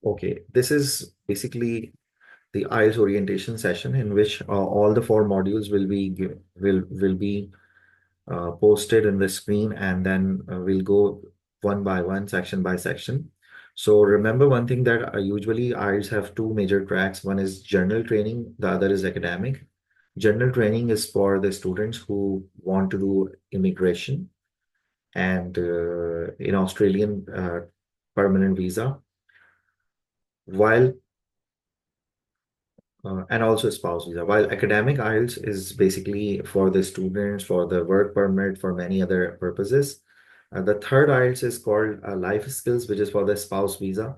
Okay, this is basically the IELTS orientation session in which all the four modules will be posted in the screen, and then we'll go one by one, section by section. So remember one thing that usually IELTS have two major tracks. One is general training, the other is academic. General training is for the students who want to do immigration and in Australian permanent visa, while and also spouse visa. While academic IELTS is basically for the students, for the work permit, for many other purposes. The third IELTS is called life skills, which is for the spouse visa,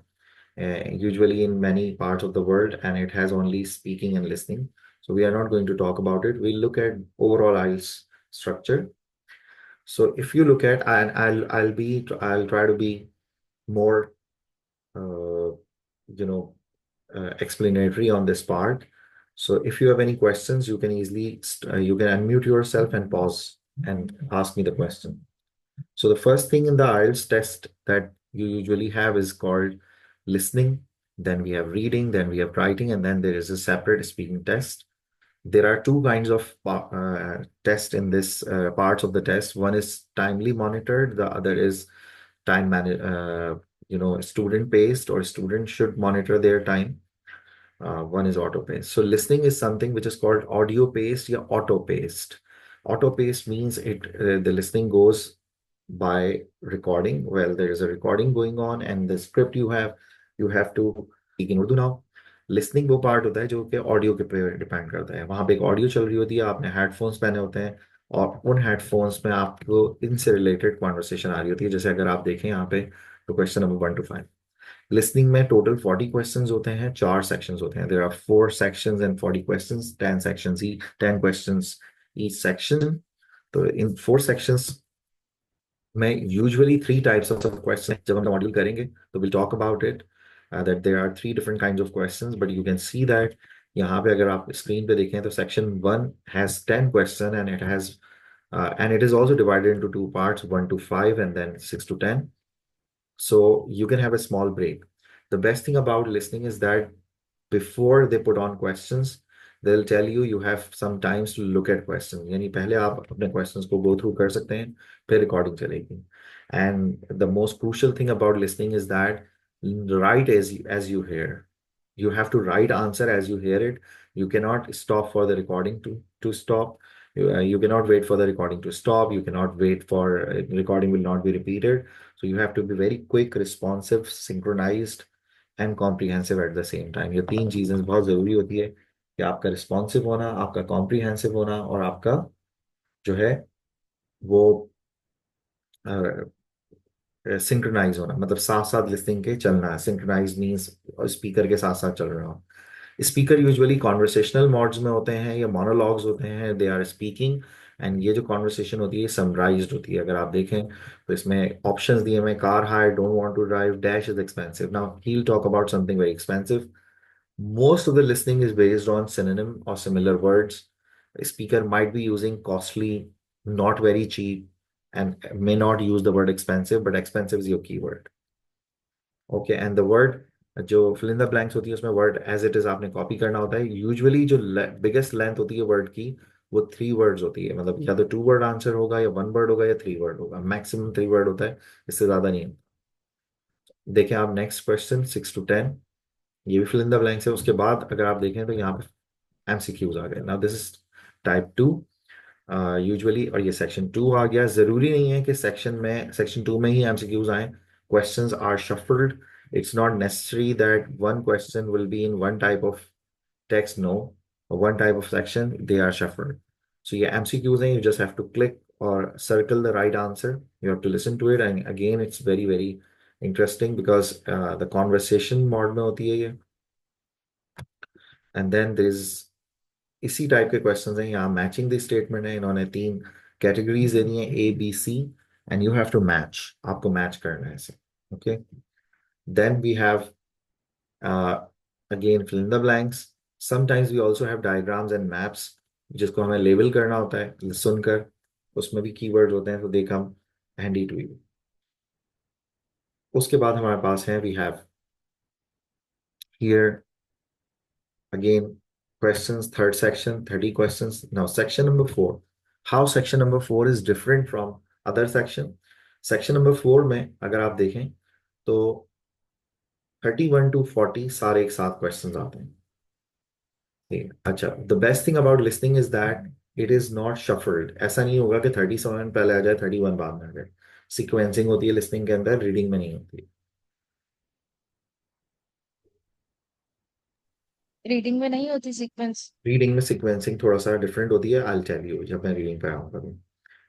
usually in many parts of the world, and it has only speaking and listening. So we are not going to talk about it. We'll look at overall IELTS structure. So if you look at, and I'll try to be more, uh, you know, explanatory on this part. So if you have any questions, you can easily you can unmute yourself and pause and ask me the question. So the first thing in the IELTS test that you usually have is called listening. Then we have reading, then we have writing, and then there is a separate speaking test. There are two kinds of test in this parts of the test. One is timely monitored, the other is time man student paced, or students should monitor their time. One is auto paced. So listening is something which is called audio paced or auto paced. Auto paced means the listening goes by recording. Well, there is a recording going on, and the script you have to speak in Urdu now. Listening वो part होता है जो कि audio के पे depend करता है। वहां पे एक ऑडियो चल रही होती है, आपने हेडफोन्स पहने होते हैं, और उन हेडफोन्स में आपको इनसे रिलेटेड कॉन्वर्सेशन आ रही होती है। जैसे अगर आप देखें यहाँ पे, तो क्वेश्चन नंबर 1 to 5, लिसनिंग में टोटल 40 क्वेश्चंस होते हैं, 4 सेक्शंस होते हैं। There are 4 sections and 40 questions, 10 sections ई 10 questions ईच सेक्शन। तो इन 4 sections में यूजुअली 3 types ऑफ क्वेश्चन, जब हम मॉड्यूल करेंगे तो will talk about it, that there are 3 different kinds of questions, but you can see that यहाँ पे अगर आप स्क्रीन पे देखें तो section 1 has 10 question, and it has and it is also divided into 2 parts, 1 to 5 and then 6 to 10. So you can have a small break. The best thing about listening is that before they put on questions, they'll tell you you have some times to look at questions. यानी पहले आप अपने questions को go through कर सकते हैं, फिर recording चलेगी. And the most crucial thing about listening is that write as you hear. You have to write answer as you hear it. You cannot stop for the recording to stop. You cannot wait for the recording to stop. You cannot wait for recording will not be repeated. So you have to be very quick, responsive, synchronized and comprehensive at the same time. ये 3 चीजें बहुत जरूरी होती है कि आपका responsive होना, आपका कॉम्प्रिहेंसिव होना, और आपका जो है वो सिंक्रोनाइज होना, मतलब साथ साथ लिसनिंग के चलना है। सिंक्रोनाइज मीन्स स्पीकर के साथ साथ चल रहा हो। स्पीकर यूजुअली कॉन्वर्सेशनल मोड्स में होते हैं या मोनोलॉग्स होते हैं, दे आर स्पीकिंग, एंड ये जो कॉन्वर्सेशन होती है समराइज्ड होती है। अगर आप देखें तो इसमें ऑप्शंस दिए हुए, car hire, don't want to drive, dash is expensive. Now he will talk about something very expensive. Most of the listening is based on synonym or similar words. A speaker might be using costly, not very cheap, and may not use the word expensive, but expensive is your keyword. Okay, and the word जो fill in the blanks होती है उसमें word as it is आपने copy करना होता है। Usually जो biggest length होती है वर्ड की, वो 3 words होती है। मतलब या तो 2 word आंसर होगा, या 1 word होगा, या 3 word होगा। मैक्सिमम 3 word होता है, इससे ज्यादा नहीं है। देखें आप नेक्स्ट क्वेश्चन 6 to 10, ये भी फिल इन द ब्लैंक्स है। उसके बाद अगर आप देखें तो यहाँ पे एमसीक्यूज आ गए। Now this is type 2 usually, और ये सेक्शन 2 आ गया। जरूरी नहीं है कि सेक्शन 2 में ही एमसीक्यूज आए। Questions are shuffled. It's not necessary that one question will be in one type of text, no, one type of section, they are shuffled. So ये एमसीक्यूज हैं, you just have to click और circle the right answer, you have to listen to it, and again it's very very interesting because the conversation mode में होती है ये। And then there is इसी type के questions हैं। यहाँ matching the statement है, इन्होंने 3 कैटेगरीज देनी है, A B C, and you have to match, आपको मैच करना है इसे। Okay, then we have again fill in the blanks. Sometimes we also have diagrams and maps, जिसको हमें लेबल करना होता है सुनकर। उसमें भी कीवर्ड्स होते हैं, तो they come handy to you. उसके बाद हमारे पास है we have Here again, questions, third section, 30 questions. Now, section number 4. How section number 4 is different from other section? Section number 4 में अगर आप देखें तो 31 to 40 सारे एक साथ क्वेश्चंस आते हैं। ठीक है, अच्छा, the best thing about listening is that it is not shuffled. ऐसा नहीं होगा कि 37 पहले आ जाए 31 बाद में आ जाए। सीक्वेंसिंग होती है लिसनिंग के अंदर, रीडिंग में नहीं होती। रीडिंग में नहीं होती सीक्वेंस? रीडिंग में सीक्वेंसिंग थोड़ा सा डिफरेंट होती है, आई टेल यू जब मैं रीडिंग पे आऊंगा।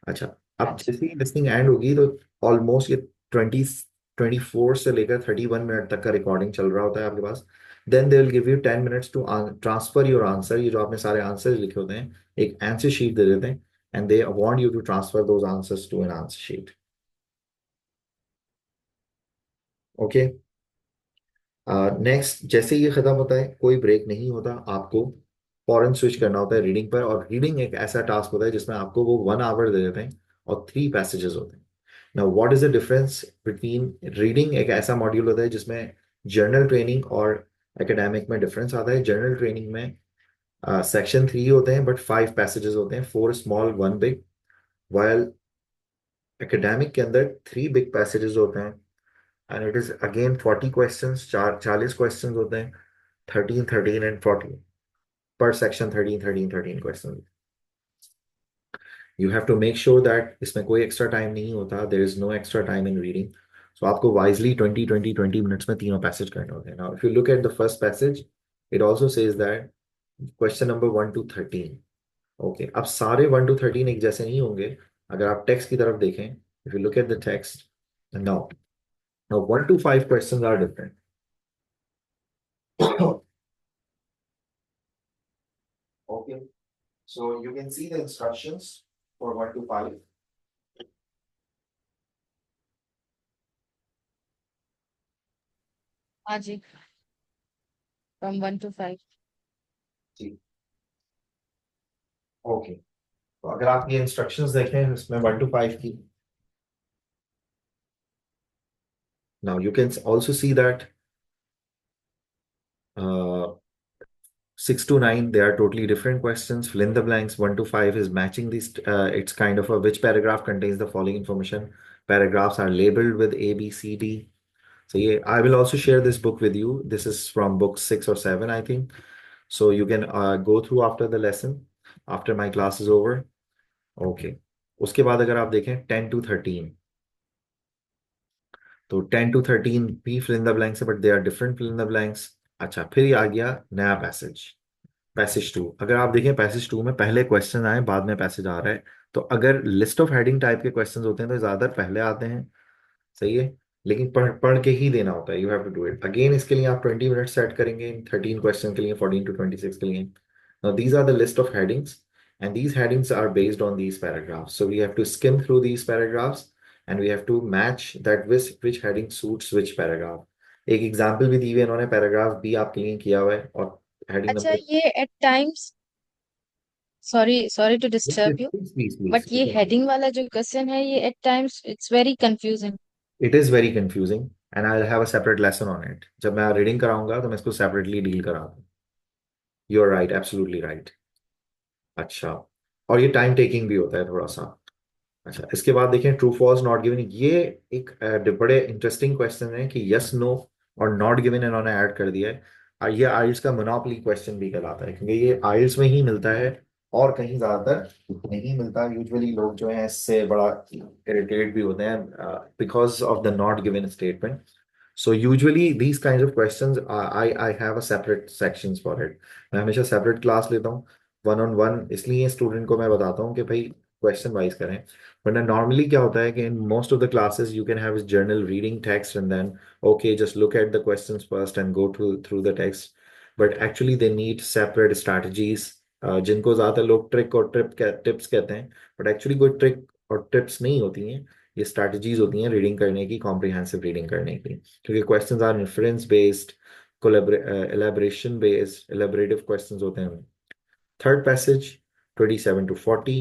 अच्छा, अब अच्छा। जैसे ही लिसनिंग एंड होगी तो ऑलमोस्ट ये 24 से लेकर 31 मिनट तक का रिकॉर्डिंग चल रहा होता है आपके पास। Then they will give you 10 minutes to transfer your answer. ये जो आपने सारे आंसर लिखे होते हैं, एक आंसर शीट दे देते हैं, and they want you to transfer those answers to an answer sheet. Okay. Next, जैसे ये खत्म होता है कोई ब्रेक नहीं होता, आपको फॉरन स्विच करना होता है रीडिंग पर। और रीडिंग एक ऐसा टास्क होता है जिसमें आपको वो 1 आवर दे देते हैं और 3 पैसेजेस होते हैं। Now what is the difference between reading? एक ऐसा मॉड्यूल होता है जिसमें जर्नल ट्रेनिंग और एकेडमिक में डिफरेंस आता है। जर्नल ट्रेनिंग में सेक्शन 3 होते हैं बट 5 पैसेजेस होते हैं, 4 स्मॉल 1 बिग। वाइल एकेडमिक के अंदर 3 बिग पैसेजेस होते हैं, and it is again 40 questions, 40 questions होते हैं। 13, 13 and 14 per section, 13, 13, 13 questions. You have to make sure that इसमें कोई एक्स्ट्रा टाइम नहीं होता, there is no extra time in reading. So आपको wisely 20 minutes में तीनों पैसेज करने होते हैं। Now if you look at the first passage, it also says that question number 1 to 13. Okay, अब सारे 1 to 13 एक जैसे नहीं होंगे। अगर आप टेक्स्ट की तरफ देखें, if you look at the text, now now 1 to 5 questions are different. Okay, so you can see the instructions for 1 to 5. हाँ जी, फ्रॉम 1 to 5। जी, ओके। तो अगर आप ये इंस्ट्रक्शंस देखें इसमें 1 to 5 की, now you can also see that 6 to 9 they are totally different questions. Fill in the blanks. 1 to 5 is matching these. It's kind of a which paragraph contains the following information. Paragraphs are labeled with A, B, C, D. So yeah, I will also share this book with you. This is from book 6 or 7, I think. So you can go through after the lesson, after my class is over. Okay. उसके बाद अगर आप देखें 10 to 13, तो 10 to 13 भी fill in the blanks है, but they are different fill in the blanks. अच्छा, फिर ये आ गया नया पैसेज, पैसेज 2। अगर आप देखें पैसेज 2 में पहले क्वेश्चन आए बाद में पैसेज आ रहा है। तो अगर लिस्ट ऑफ हेडिंग टाइप के क्वेश्चंस होते हैं तो ज्यादातर पहले आते हैं, सही है। लेकिन पढ़ पढ़ के ही देना होता है, you have to do it again. इसके लिए आप 20 मिनट सेट करेंगे, 13 क्वेश्चन के लिए, 14 to 26 के लिए। Now these are the list of headings, and these headings are based on these paragraphs, so we have to skim through these paragraphs and we have to match that which heading suits which paragraph। एक example भी दी हुई है इन्होंने, paragraph भी आपके लिए किया हुआ है, और हेडिंग अच्छा, नंबर। ये at times, sorry sorry to disturb you, please please but ये प्लीज। हेडिंग वाला जो क्वेश्चन है ये at times it's very confusing. It is very confusing and I have a separate lesson on it. जब मैं reading कराऊंगा तो मैं इसको सेपरेटली डील कराऊंगा। You are right, absolutely right. अच्छा, और ये टाइम टेकिंग भी होता है थोड़ा सा। अच्छा, इसके बाद देखें ट्रू फॉल्स नॉट गिवन। ये एक बड़े इंटरेस्टिंग क्वेश्चन है कि यस नो और नॉट गिवन इन्होंने ऐड कर दिया है। ये आइल्स का मोनोपोली क्वेश्चन भी कहलाता है, क्योंकि ये आइल्स में ही मिलता है और कहीं ज्यादातर नहीं मिलता। यूजुअली लोग जो हैं इससे बड़ा इरिटेट भी होते हैं because of the not given statement. So usually these kinds of questions, I have a separate sections for it. मैं हमेशा सेपरेट क्लास लेता हूँ, 1 on 1। इसलिए स्टूडेंट को मैं बताता हूँ कि भाई क्वेश्चन वाइज करें। वरना नॉर्मली क्या होता है कि in most of the classes you can have general reading text and then okay just look at the questions first and go through the text. But actually they need separate strategies, जिनको ज्यादातर लोग trick और tips कहते हैं, but actually कोई trick और tips नहीं होती हैं। ये स्ट्रैटेजीज होती हैं रीडिंग करने की, कॉम्प्रिहेंसिव रीडिंग करने की, क्योंकि questions are inference based, elaboration based, elaborative questions होते हैं। Third passage 27 to 40।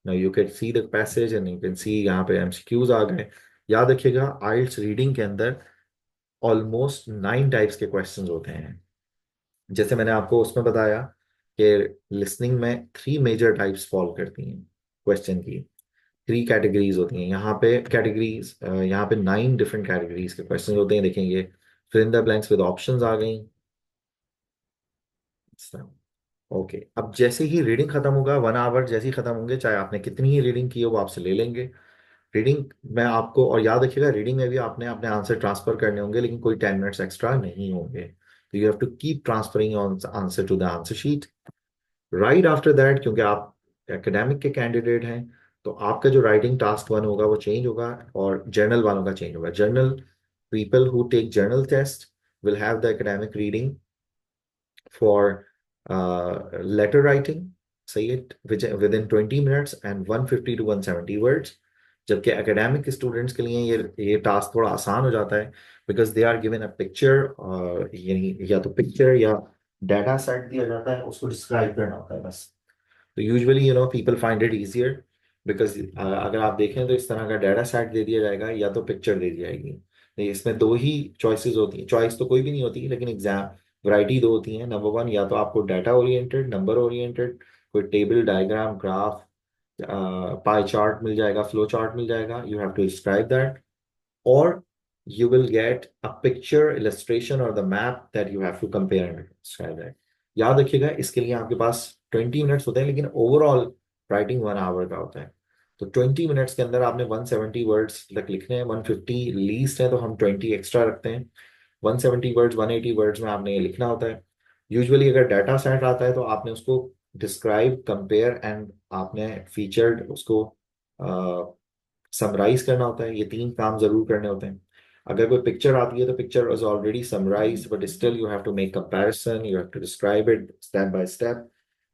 Now you can see the passage and you can see यहाँ पे एमसीक्यूज आ गए। याद रखिएगा आइल्स रीडिंग के अंदर ऑलमोस्ट 9 टाइप्स के क्वेश्चंस होते हैं। जैसे मैंने आपको उसमें बताया कि लिसनिंग में थ्री मेजर टाइप्स फॉलो करती हैं क्वेश्चन की। थ्री कैटेगरीज होती हैं यहाँ पे, कैटेगरीज यहाँ पे 9 डिफरेंट कैटेगरीज के क्वेश्चन होते हैं, देखेंगे। Fill in the blanks with options आ गई। ओके, अब जैसे ही रीडिंग खत्म होगा, 1 आवर जैसे ही खत्म होंगे, चाहे आपने कितनी ही रीडिंग की हो वो आपसे ले लेंगे। रीडिंग में आपको, और याद रखिएगा रीडिंग में भी आपने अपने आंसर ट्रांसफर करने होंगे, लेकिन कोई 10 मिनट्स एक्स्ट्रा नहीं होंगे। तो you have to keep transferring on answer to the answer sheet right after that. क्योंकि आप एकेडमिक के कैंडिडेट हैं, तो आपका जो राइटिंग टास्क 1 होगा वो चेंज होगा, और जर्नल वालों का चेंज होगा। General people who take general test will have the academic reading for letter writing, say it within 20 minutes and 150 to 170 words. जबकि एकेडमिक स्टूडेंट्स के लिए ये टास्क थोड़ा आसान हो जाता है, because they are given a picture, यानी या तो पिक्चर या डाटा सेट दिया जाता है, उसको डिस्क्राइब करना होता है बस। तो usually people find it easier, because अगर आप देखें तो इस तरह का डाटा सेट दे दिया जाएगा या तो पिक्चर दे दी जाएगी। तो इसमें दो ही चॉइसेस होती हैं, चॉइस तो कोई भी नहीं होती, लेकिन एग्जाम वैरायटी दो होती है। नंबर वन, या तो आपको डाटा ओरिएंटेड, नंबर ओरिएंटेड, कोई table, diagram, graph, pie chart मिल जाएगा, फ्लो चार्ट मिल जाएगा, you have to describe that. or you will get a picture illustration or the map that you have to compare and describe that। याद रखिएगा इसके लिए आपके पास 20 मिनट्स होते हैं, लेकिन ओवरऑल राइटिंग 1 आवर का होता है। तो 20 मिनट्स के अंदर आपने 170 वर्ड्स तक लिखने हैं। 150 लीस्ट है तो हम 20 एक्स्ट्रा रखते हैं। 170 वर्ड्स, 180 वर्ड्स में आपने ये लिखना होता है। यूजुअली अगर डाटा सेट आता है तो आपने उसको डिस्क्राइब, कंपेयर एंड आपने फीचर्ड उसको समराइज करना होता है। ये 3 काम जरूर करने होते हैं। अगर कोई पिक्चर आती है तो picture is already summarise, but still you have to make comparison, you have to describe it step by step.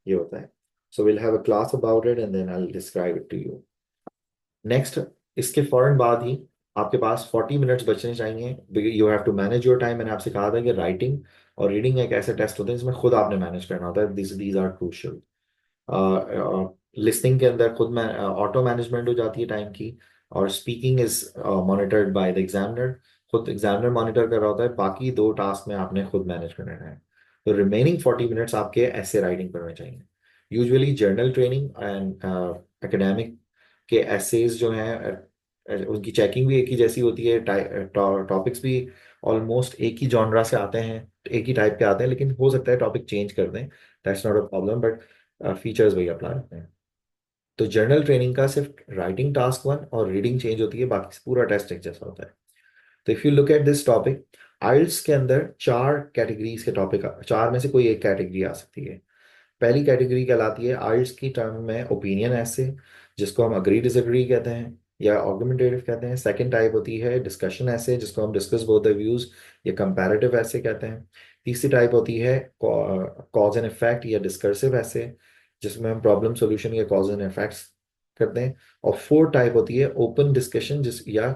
ये होता है। So will have a class about it and then I will describe it to you next. इसके फौरन बाद ही आपके पास 40 minutes बचने चाहिए। You have to manage your time. मैंने आपसे कहा था कि राइटिंग और रीडिंग एक ऐसे टेस्ट होते हैं जिसमें खुद आपने मैनेज करना होता है। These are crucial. लिसनिंग के अंदर खुद में ऑटो मैनेजमेंट हो जाती है टाइम की, और speaking is monitored by the examiner. खुद एग्जामिनर मॉनिटर कर रहा होता है, बाकी 2 टास्क में आपने खुद मैनेज करना है। तो रिमेनिंग 40 मिनट्स आपके ऐसे राइटिंग पर होने चाहिए। Usually journal training and academic के एसेज जो हैं, उनकी चेकिंग भी एक ही जैसी होती है। टॉपिक्स भी ऑलमोस्ट एक ही जॉनरा से आते हैं, एक ही टाइप के आते हैं, लेकिन हो सकता है टॉपिक चेंज कर दें। That's not a problem, but features वही अप्लाई होते हैं। तो जर्नल ट्रेनिंग का सिर्फ राइटिंग टास्क 1 और रीडिंग चेंज होती है, बाकी से पूरा टेस्ट एक जैसा होता है। तो if you look at this topic, IELTS के अंदर 4 कैटेगरीज के टॉपिक, 4 में से कोई एक कैटेगरी आ सकती है। पहली कैटेगरी कहलाती है आइल्स की टर्म में ओपिनियन ऐसे, जिसको हम अग्री डिसएग्री कहते हैं या आर्गुमेंटेटिव कहते हैं। सेकंड टाइप होती है डिस्कशन ऐसे, जिसको हम डिस्कस बोथ द व्यूज या कंपैरेटिव ऐसे कहते हैं। तीसरी टाइप होती है कॉज एंड इफेक्ट या डिस्कर्सिव ऐसे, जिसमें हम प्रॉब्लम सॉल्यूशन या कॉज एंड इफेक्ट्स करते हैं। और फोर्थ टाइप होती है ओपन डिस्कशन जिस या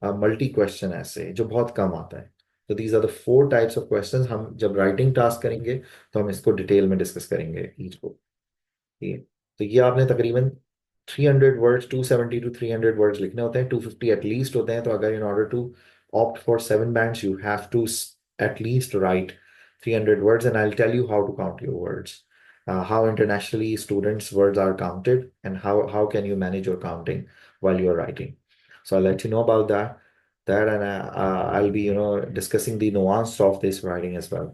मल्टी क्वेश्चन ऐसे, जो बहुत कम आता है। तो these are the 4 types of questions. हम जब राइटिंग टास्क करेंगे तो हम इसको डिटेल में डिस्कस करेंगे ईच को। ठीक है। तो ये आपने तकरीबन 300 वर्ड्स, 270 to 300 वर्ड्स लिखने होते हैं। 250 एटलीस्ट होते हैं। तो अगर in order to opt for 7 bands you have to at least write 300 words, and I will tell you how to count your words, how internationally students words are counted, and how can you manage your counting while you're writing. So I'll let you know about that, and I'll be discussing the nuance of this writing as well.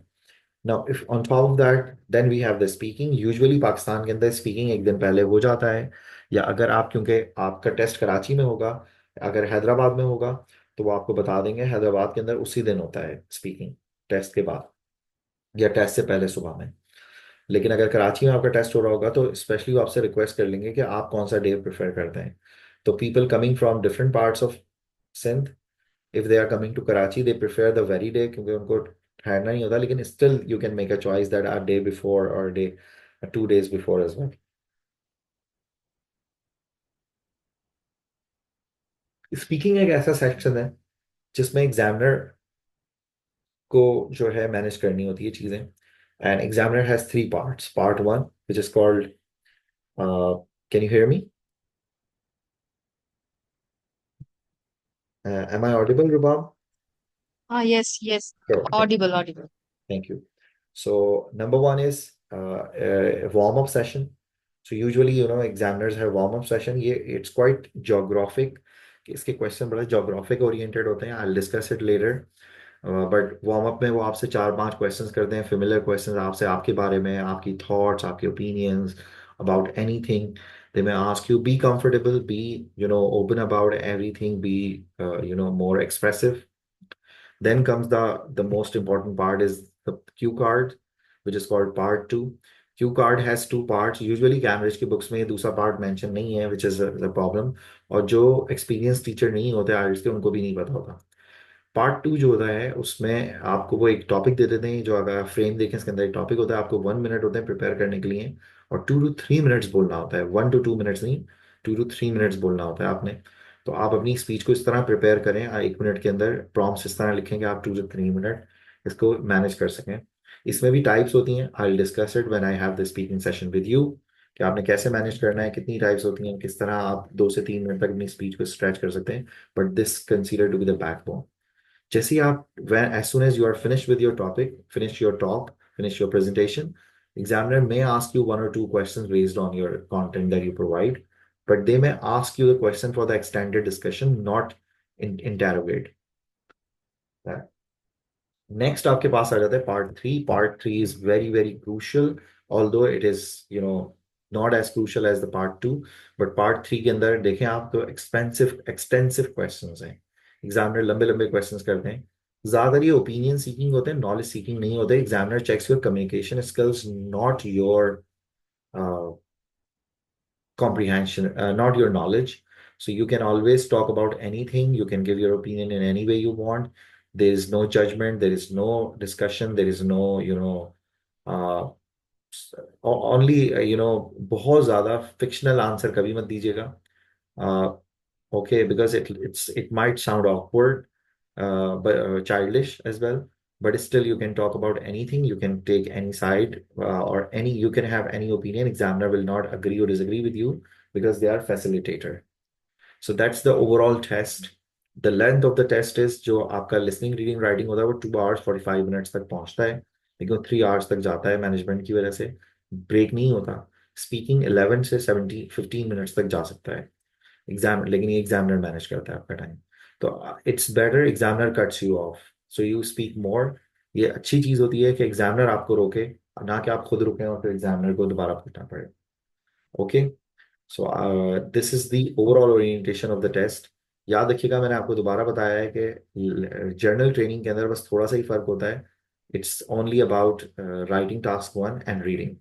Now, if on top of that, then we have the speaking। Usually Pakistan के अंदर speaking एक दिन पहले हो जाता है, या अगर आप, क्योंकि आपका टेस्ट कराची में होगा, अगर हैदराबाद में होगा तो वो आपको बता देंगे। हैदराबाद के अंदर उसी दिन होता है स्पीकिंग, टेस्ट के बाद या टेस्ट से पहले सुबह में। लेकिन अगर कराची में आपका टेस्ट हो रहा होगा तो स्पेशली वो आपसे रिक्वेस्ट कर लेंगे कि आप कौन सा डे प्रेफर करते हैं। तो people coming from different parts of Sindh, if they are coming to Karachi, they prefer the very day क्योंकि उनको ठहरना नहीं होता। लेकिन still you can make a choice that a day before or a day 2 days before as well। Speaking एक ऐसा section है जिसमें एग्जामिनर को जो है मैनेज करनी होती है चीजें। And examiner has 3 parts। Part 1 which is called can you hear me? Am I audible, Rubab? हाँ, yes yes. Sure, thank Audible Audible. thank you। So number one is a warm-up session. So usually, examiners have warm-up session. ये it's quite geographic. इसके question बड़ा geographic oriented होते हैं. I'll discuss it later. But warm up में वो आपसे 4-5 questions करते हैं, फेमिलियर क्वेश्चंस आपसे, आपके बारे में, आपकी थॉट्स, आपके opinions about anything. They may ask you, be comfortable, be open about everything, be more expressive. Then comes the most important part is the cue card, which is called part two. Cue card has two parts. Usually Cambridge की books में ये दूसरा part mention नहीं है, which is the problem. और जो experience teacher नहीं होते आइल्स के, उनको भी नहीं पता होता. पार्ट टू जो होता है उसमें आपको वो एक टॉपिक दे देते हैं. जो अगर आप फ्रेम देखें, इसके अंदर एक टॉपिक होता है, आपको 1 मिनट होते हैं प्रिपेयर करने के लिए, और 2 to 3 मिनट्स बोलना होता है. 1 to 2 मिनट्स नहीं, 2 to 3 मिनट्स बोलना होता है आपने. तो आप अपनी स्पीच को इस तरह प्रिपेयर करें, 1 मिनट के अंदर प्रॉम्प्ट्स इस तरह लिखें कि आप 2 to 3 मिनट इसको मैनेज कर सकें. इसमें भी टाइप्स होती हैं. I will discuss it when I have the speaking session with you, कि आपने कैसे मैनेज करना है, कितनी टाइप्स होती हैं, किस तरह आप 2 से 3 मिनट तक अपनी स्पीच को स्ट्रेच कर सकते हैं. But this consider to be the backbone. जैसे ही आप, when as soon as you are finished with your topic, finish your talk, finish your presentation, examiner may ask you 1 or 2 questions based on your content that you provide, but they may ask you the question for the extended discussion, not interrogate. Next आपके पास आ जाता है part three. Part three is very very crucial, although it is not as crucial as the part two. But part three के अंदर देखें आप, तो एक्सटेंसिव क्वेश्चंस हैं. एग्जामिनर लंबे लंबे क्वेश्चंस करते हैं. ज्यादातर ये ओपिनियन सीकिंग होते हैं, नॉलेज सीकिंग नहीं होते. Examiner checks your communication skills, not your comprehension, not your knowledge. So you can always talk about anything. You can give your opinion in any way you want. There is no judgment. There is no discussion. There is no, uh, only, बहुत ज्यादा fictional answer कभी मत दीजिएगा. Uh, okay, because it might sound awkward, but childish as well. But still, you can talk about anything. You can take any side, or any. You can have any opinion. Examiner will not agree or disagree with you because they are facilitator. So that's the overall test. The length of the test is, जो आपका listening, reading, writing होता है, वो 2 hours 45 minutes तक पहुंचता है. लेकिन 3 hours तक जाता है मैनेजमेंट की वजह से. ब्रेक नहीं होता. स्पीकिंग 11 से 15 मिनट्स तक जा सकता है. लेकिन ये एग्जामिनर मैनेज करता है आपका टाइम. तो it's better examiner cuts you of, so you speak more. ये अच्छी चीज होती है कि एग्जामिनर आपको रोके, ना कि आप खुद रुकें और फिर एग्जामिनर को दोबारा पूछना पड़े. Okay. So this is the overall orientation of the test. याद रखिएगा, मैंने आपको दोबारा बताया है कि जर्नल ट्रेनिंग के अंदर बस थोड़ा सा ही फर्क होता है. It's only about writing task 1 and reading.